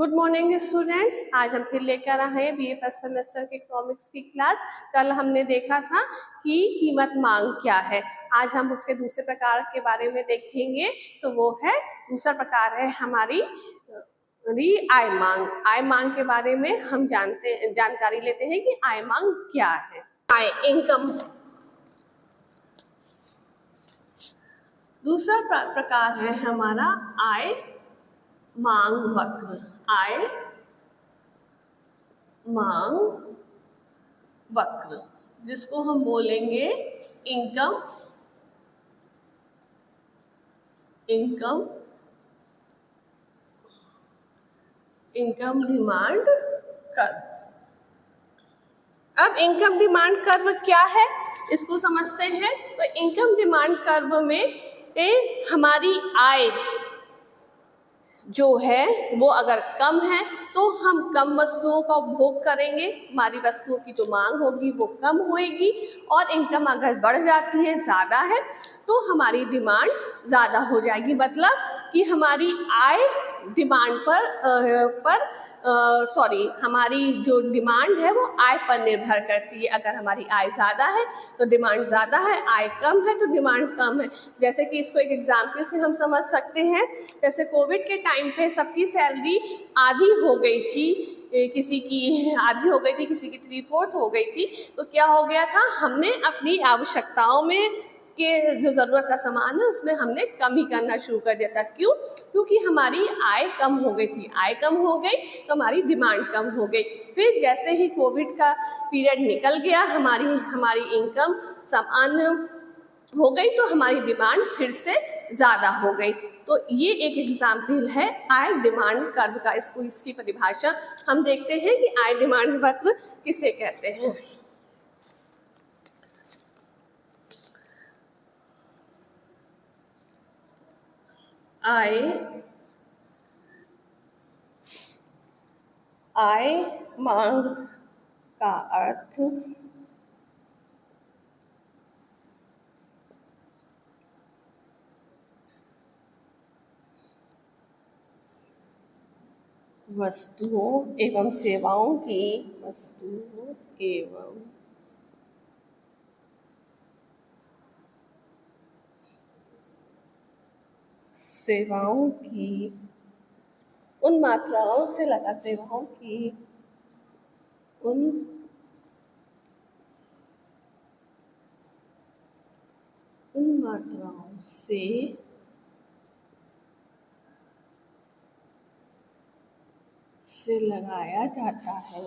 Good morning students. आज हम फिर लेकर आए हैं बीए फर्स्ट सेमेस्टर के इकोनॉमिक्स की क्लास। कल हमने देखा था कि कीमत मांग क्या है। आज हम उसके दूसरे प्रकार के बारे में देखेंगे। तो वो है दूसरा प्रकार है हमारी आय मांग। आय मांग के बारे में हम जानकारी लेते हैं कि आय मांग क्या है। आय इनकम। दूसरा प्रकार है हमारा आय मांग वक्र। आय मांग वक्र जिसको हम बोलेंगे इनकम डिमांड कर्व। अब इनकम डिमांड कर्व क्या है इसको समझते हैं। तो इनकम डिमांड कर्व में हमारी आय जो है वो अगर कम है तो हम कम वस्तुओं का उपभोग करेंगे, हमारी वस्तुओं की जो मांग होगी वो कम होएगी। और इनकम अगर बढ़ जाती है, ज़्यादा है, तो हमारी डिमांड ज़्यादा हो जाएगी। मतलब कि हमारी आय डिमांड हमारी जो डिमांड है वो आय पर निर्भर करती है। अगर हमारी आय ज़्यादा है तो डिमांड ज़्यादा है, आय कम है तो डिमांड कम है। जैसे कि इसको एक एग्जाम्पल से हम समझ सकते हैं। जैसे कोविड के टाइम पे सबकी सैलरी आधी हो गई थी, किसी की आधी हो गई थी, किसी की 3/4 हो गई थी। तो क्या हो गया था, हमने अपनी आवश्यकताओं में के जो ज़रूरत का सामान है उसमें हमने कम ही करना शुरू कर दिया था। क्यों? क्योंकि हमारी आय कम हो गई थी। आय कम हो गई तो हमारी डिमांड कम हो गई। फिर जैसे ही कोविड का पीरियड निकल गया, हमारी इनकम सामान्य हो गई तो हमारी डिमांड फिर से ज़्यादा हो गई। तो ये एक एग्जाम्पल है आय डिमांड कर्व का। इसकी परिभाषा हम देखते हैं कि आय डिमांड वक्र किसे कहते हैं। आय मांग का अर्थ वस्तुओं एवं सेवाओं की उन मात्राओं से लगा सेवाओं की उन मात्राओं से लगाया जाता है।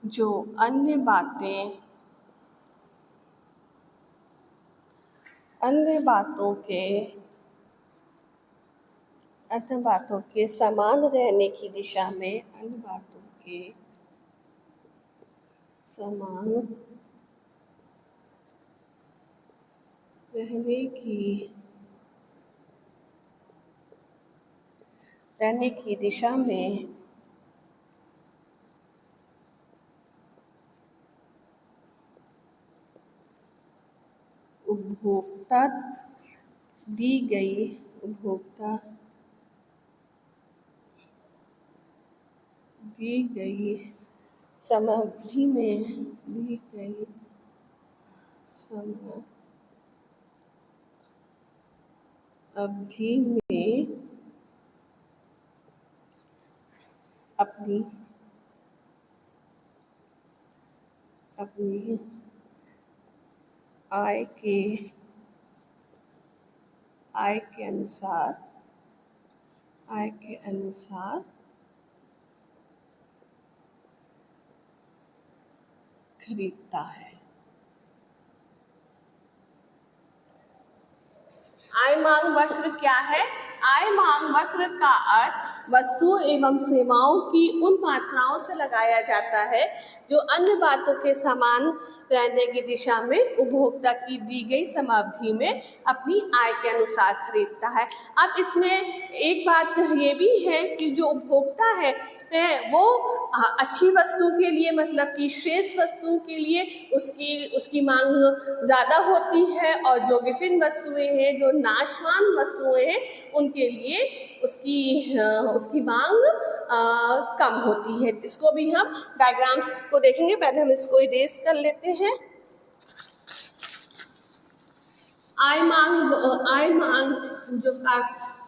जो अन्य बातों के समान रहने की दिशा में समान रहने की दिशा में उपभोक्ता दी गई समयावधि में अपनी आय के अनुसार खरीदता है। आय मांग वक्र क्या है? आय मांग वक्र का अर्थ वस्तुओं एवं सेवाओं की उन मात्राओं से लगाया जाता है जो अन्य बातों के समान रहने की दिशा में उपभोक्ता की दी गई समयावधि में अपनी आय के अनुसार खरीदता है। अब इसमें एक बात ये भी है कि जो उपभोक्ता है वो अच्छी वस्तु के लिए, मतलब कि श्रेष्ठ वस्तु के लिए उसकी मांग ज़्यादा होती है, और जो विभिन्न वस्तुएं हैं, जो नाशवान वस्तुएं हैं, उनके लिए उसकी मांग कम होती है। इसको भी हम डायग्राम्स को देखेंगे। पहले हम इसको इरेज कर लेते हैं। आय मांग जो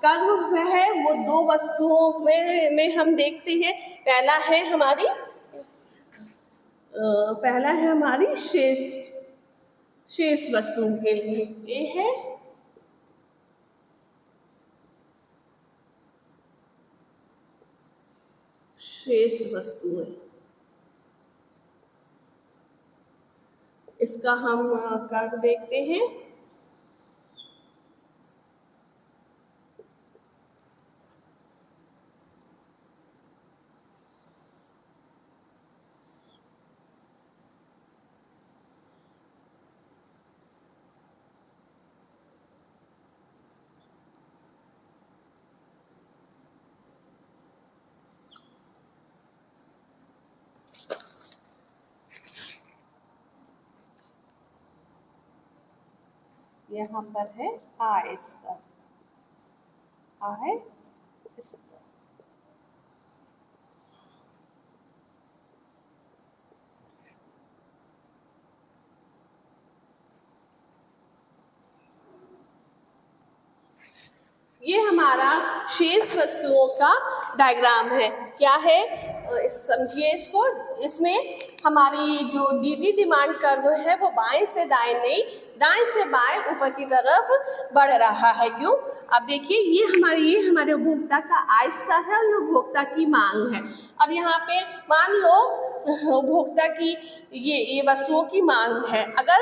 कर्म है वो दो वस्तुओं में हम देखते हैं। पहला है हमारी शेष वस्तुओं के लिए, ये है शेष वस्तुएं। इसका हम कर्व देखते हैं। यहाँ पर है आय स्तर। ये हमारा शेष वस्तुओं का डायग्राम है। क्या है समझिए इसको। इसमें हमारी जो डी डिमांड कर्व है वो बाएं से दाएं नहीं, दाएं से बाएं ऊपर की तरफ बढ़ रहा है। क्यों? अब देखिए, ये हमारे उपभोक्ता का आय स्तर है और ये उपभोक्ता की मांग है। अब यहाँ पे मान लो उपभोक्ता की ये वस्तुओं की मांग है। अगर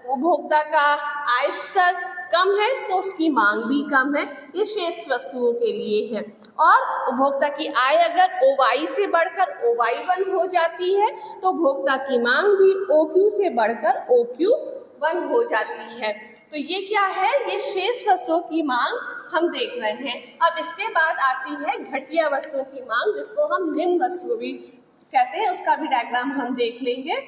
उपभोक्ता का आय स्तर कम है तो उसकी मांग भी कम है। ये शेष वस्तुओं के लिए है। और उपभोक्ता की आय अगर OY से बढ़कर OY1 हो जाती है तो उपभोक्ता की मांग भी OQ से बढ़कर OQ1 हो जाती है। तो ये क्या है? ये शेष वस्तुओं की मांग हम देख रहे हैं। अब इसके बाद आती है घटिया वस्तुओं की मांग, जिसको हम निम्न वस्तु भी कहते हैं। उसका भी डायग्राम हम देख लेंगे।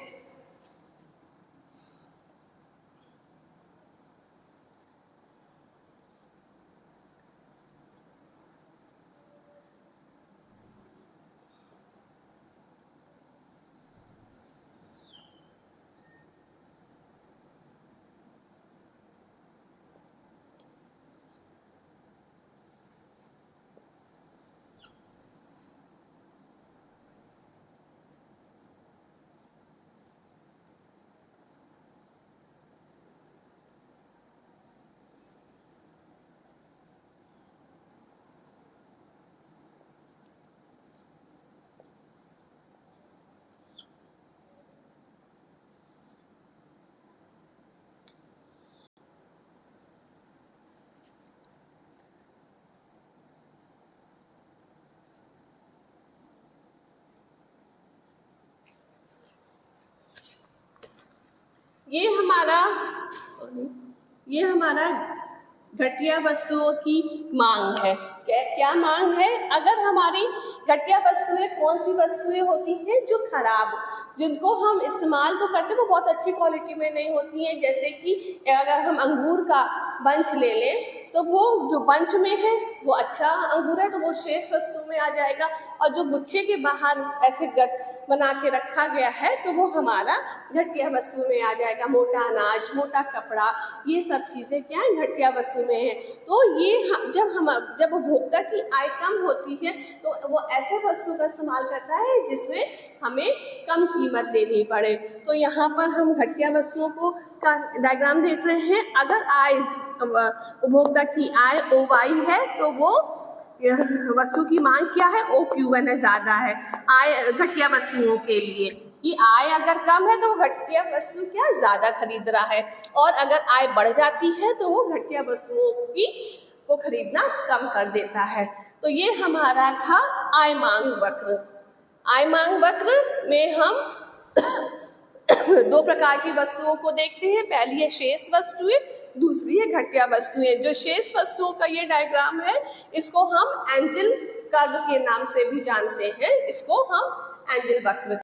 ये हमारा घटिया वस्तुओं की मांग है। क्या मांग है? अगर हमारी घटिया वस्तुएं कौन सी वस्तुएं होती हैं? जो खराब, जिनको हम इस्तेमाल तो करते हैं वो बहुत अच्छी क्वालिटी में नहीं होती हैं। जैसे कि अगर हम अंगूर का बंच ले लें तो वो जो बंच में है वो अच्छा अंगूर है तो वो शेष वस्तु में आ जाएगा, और जो गुच्छे के बाहर ऐसे बना के रखा गया है तो वो हमारा घटिया वस्तु में आ जाएगा। मोटा अनाज, मोटा कपड़ा, ये सब चीज़ें क्या है? घटिया वस्तु में है। तो ये जब उपभोक्ता की आय कम होती है तो वो ऐसे वस्तु का इस्तेमाल करता है जिसमें हमें कम कीमत देनी पड़े। तो यहाँ पर हम घटिया वस्तुओं का डायग्राम देख रहे हैं। अगर आय उपभोक्ता की आय OY है तो वो वस्तु की मांग क्या है? OQ1 है, ज़्यादा है आय घटिया वस्तुओं के लिए। कि आय अगर कम है तो वो घटिया वस्तु क्या ज़्यादा खरीद रहा है, और अगर आय बढ़ जाती है तो वो घटिया वस्तुओं को खरीदना कम कर देता है। तो ये हमारा था आय मांग वक्र। आय मांग वक्र में हम दो प्रकार की वस्तुओं को देखते हैं। पहली है शेष वस्तुएं, दूसरी है घटिया वस्तुएं। जो शेष वस्तुओं का ये डायग्राम है, इसको हम एंजल कर्व के नाम से भी जानते हैं। इसको हम एंजल वक्र